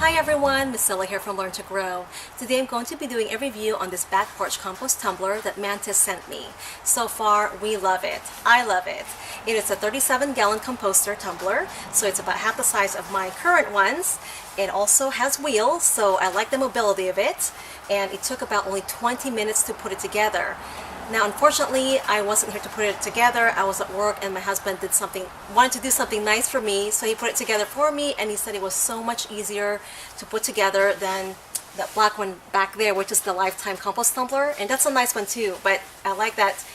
Hi everyone, Miss Stella here from Learn to Grow. Today I'm going to be doing a review on this back porch compost tumbler that Mantis sent me. So far, we love it. I love it. It is a 37-gallon composter tumbler, so it's about half the size of my current ones. It also has wheels, so I like the mobility of it, and it took about only 20 minutes to put it together. Now, unfortunately, I wasn't here to put it together. I was at work and my husband wanted to do something nice for me, so he put it together for me, and he said it was so much easier to put together than that black one back there, which is the Lifetime Compost Tumbler, and that's a nice one too, but I like that.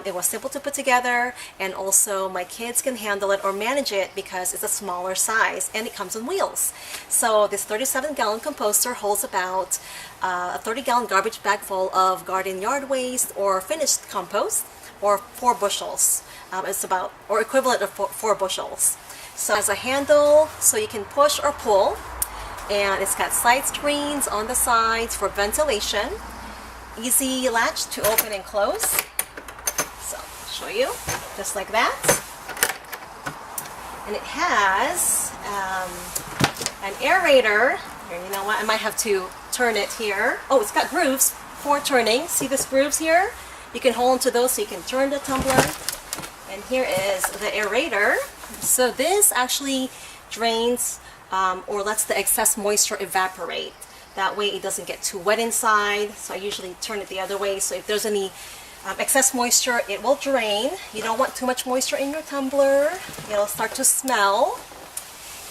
It was simple to put together, and also my kids can handle it or manage it because it's a smaller size and it comes on wheels. So this 37-gallon composter holds about a 30-gallon garbage bag full of garden yard waste or finished compost, or 4 bushels. It's about, or equivalent of 4 bushels. So it has a handle so you can push or pull, and it's got side screens on the sides for ventilation, easy latch to open and close. Show you just like that, and it has an aerator here. You know what, I might have to turn it here. Oh, it's got grooves for turning. See these grooves here? You can hold onto those so you can turn the tumbler. And here is the aerator. So this actually drains or lets the excess moisture evaporate. That way it doesn't get too wet inside. So I usually turn it the other way, so if there's any excess moisture, it will drain. You don't want too much moisture in your tumbler. It'll start to smell,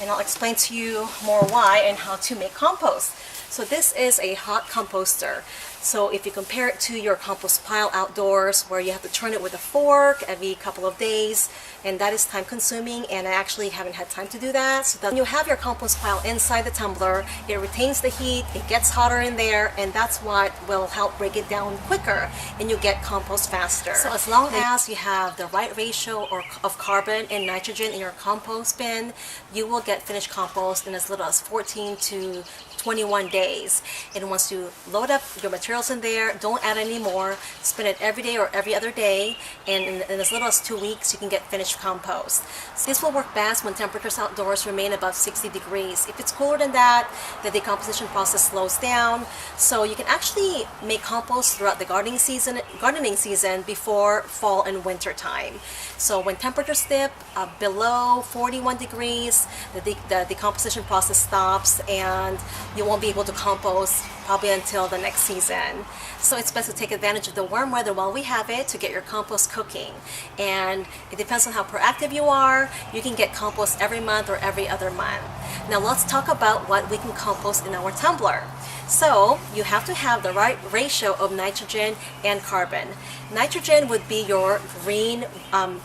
and I'll explain to you more why and how to make compost. So this is a hot composter. So if you compare it to your compost pile outdoors, where you have to turn it with a fork every couple of days, and that is time consuming, and I actually haven't had time to do that. So then you have your compost pile inside the tumbler, it retains the heat, it gets hotter in there, and that's what will help break it down quicker, and you get compost faster. So as long as you have the right ratio of carbon and nitrogen in your compost bin, you will get finished compost in as little as 14 to 21 days. And once you load up your materials in there, don't add any more, spin it every day or every other day, and in as little as 2 weeks you can get finished compost. So this will work best when temperatures outdoors remain above 60 degrees. If it's cooler than that, the decomposition process slows down. So you can actually make compost throughout the gardening season before fall and winter time. So when temperatures dip below 41 degrees, the decomposition process stops, and you won't be able to compost probably until the next season. So it's best to take advantage of the warm weather while we have it to get your compost cooking. And it depends on how proactive you are. You can get compost every month or every other month. Now let's talk about what we can compost in our tumbler. So you have to have the right ratio of nitrogen and carbon. Nitrogen would be your green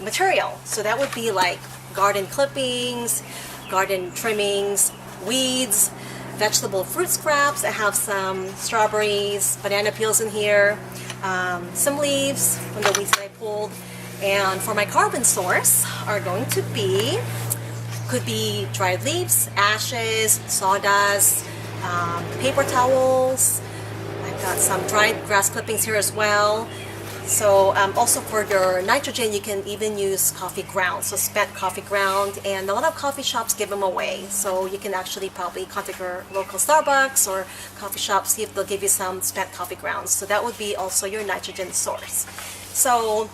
material. So that would be like garden clippings, garden trimmings, weeds, vegetable fruit scraps. I have some strawberries, banana peels in here, some leaves from the weeds that I pulled. And for my carbon source are going to be, could be dried leaves, ashes, sawdust, paper towels. I've got some dried grass clippings here as well. So also for your nitrogen, you can even use coffee ground, so spent coffee ground, and a lot of coffee shops give them away. So you can actually probably contact your local Starbucks or coffee shop, see if they'll give you some spent coffee grounds. So that would be also your nitrogen source. So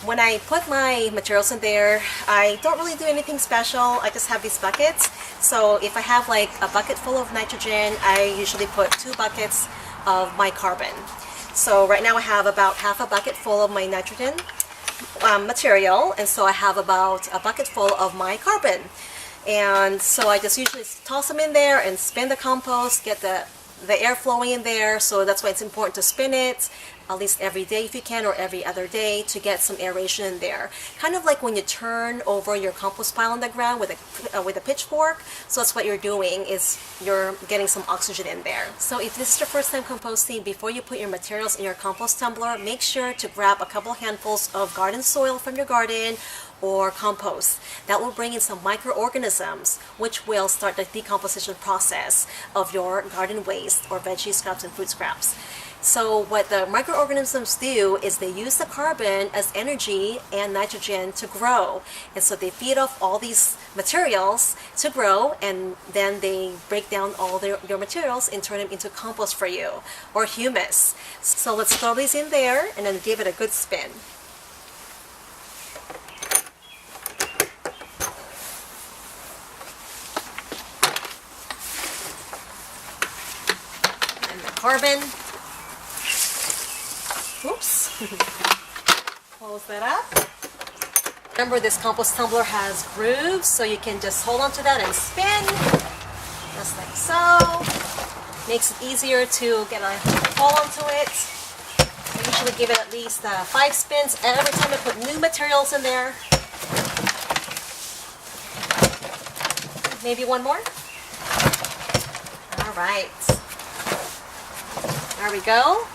when I put my materials in there, I don't really do anything special. I just have these buckets. So if I have like a bucket full of nitrogen, I usually put 2 buckets of my carbon. So right now I have about half a bucket full of my nitrogen material, and so I have about a bucket full of my carbon. And so I just usually toss them in there and spin the compost, get the air flowing in there. So that's why it's important to spin it at least every day if you can, or every other day, to get some aeration in there. Kind of like when you turn over your compost pile on the ground with a pitchfork. So that's what you're doing, is you're getting some oxygen in there. So if this is your first time composting, before you put your materials in your compost tumbler, make sure to grab a couple handfuls of garden soil from your garden or compost. That will bring in some microorganisms, which will start the decomposition process of your garden waste or veggie scraps and fruit scraps. So what the microorganisms do is they use the carbon as energy and nitrogen to grow. And so they feed off all these materials to grow, and then they break down all your materials and turn them into compost for you, or humus. So let's throw these in there and then give it a good spin. And the carbon. Oops. Close that up. Remember, this compost tumbler has grooves, so you can just hold on to that and spin, just like so. Makes it easier to get a hold onto it. I usually give it at least 5 spins every time I put new materials in there. Maybe one more. All right. There we go.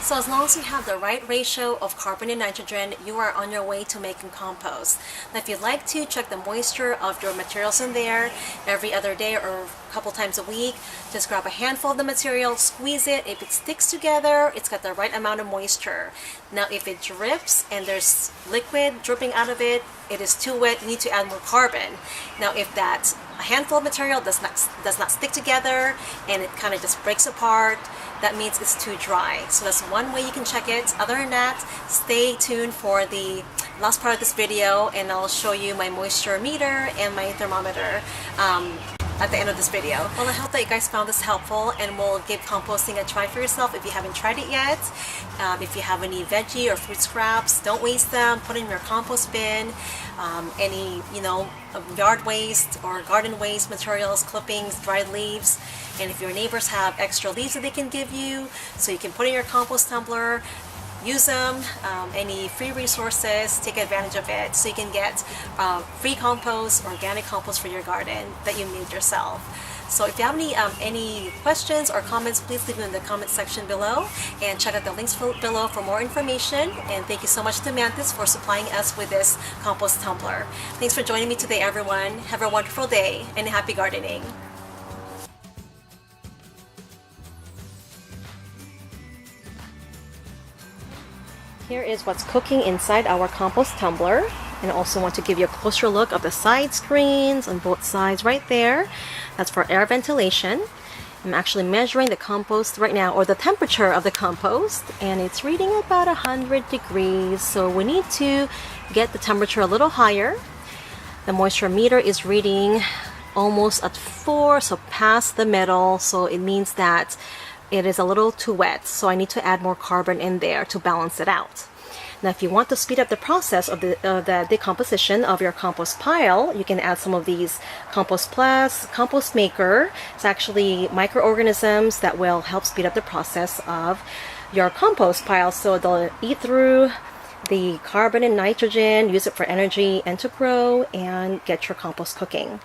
So as long as you have the right ratio of carbon and nitrogen, you are on your way to making compost. Now if you'd like to check the moisture of your materials in there every other day or a couple times a week, just grab a handful of the material, squeeze it. If it sticks together, it's got the right amount of moisture. Now if it drips and there's liquid dripping out of it, it is too wet, you need to add more carbon. Now if that handful of material does not stick together and it kind of just breaks apart, that means it's too dry. So that's one way you can check it. Other than that, stay tuned for the last part of this video, and I'll show you my moisture meter and my thermometer at the end of this video. Well, I hope that you guys found this helpful and will give composting a try for yourself if you haven't tried it yet. If you have any veggie or fruit scraps, don't waste them. Put in your compost bin. Any, yard waste or garden waste materials, clippings, dried leaves. And if your neighbors have extra leaves that they can give you, so you can put in your compost tumbler, use them. Any free resources, take advantage of it so you can get free compost, organic compost for your garden that you made yourself. So if you have any questions or comments, please leave them in the comment section below, and check out the links below for more information. And thank you so much to Mantis for supplying us with this compost tumbler. Thanks for joining me today, everyone. Have a wonderful day and happy gardening. Here is what's cooking inside our compost tumbler, and I also want to give you a closer look of the side screens on both sides right there. That's for air ventilation. I'm actually measuring the compost right now, or the temperature of the compost, and it's reading about 100 degrees, so we need to get the temperature a little higher. The moisture meter is reading almost at 4, so past the middle, so it means that it is a little too wet, so I need to add more carbon in there to balance it out. Now if you want to speed up the process of the decomposition of your compost pile, you can add some of these Compost Plus, Compost Maker. It's actually microorganisms that will help speed up the process of your compost pile, so they'll eat through the carbon and nitrogen, use it for energy and to grow, and get your compost cooking.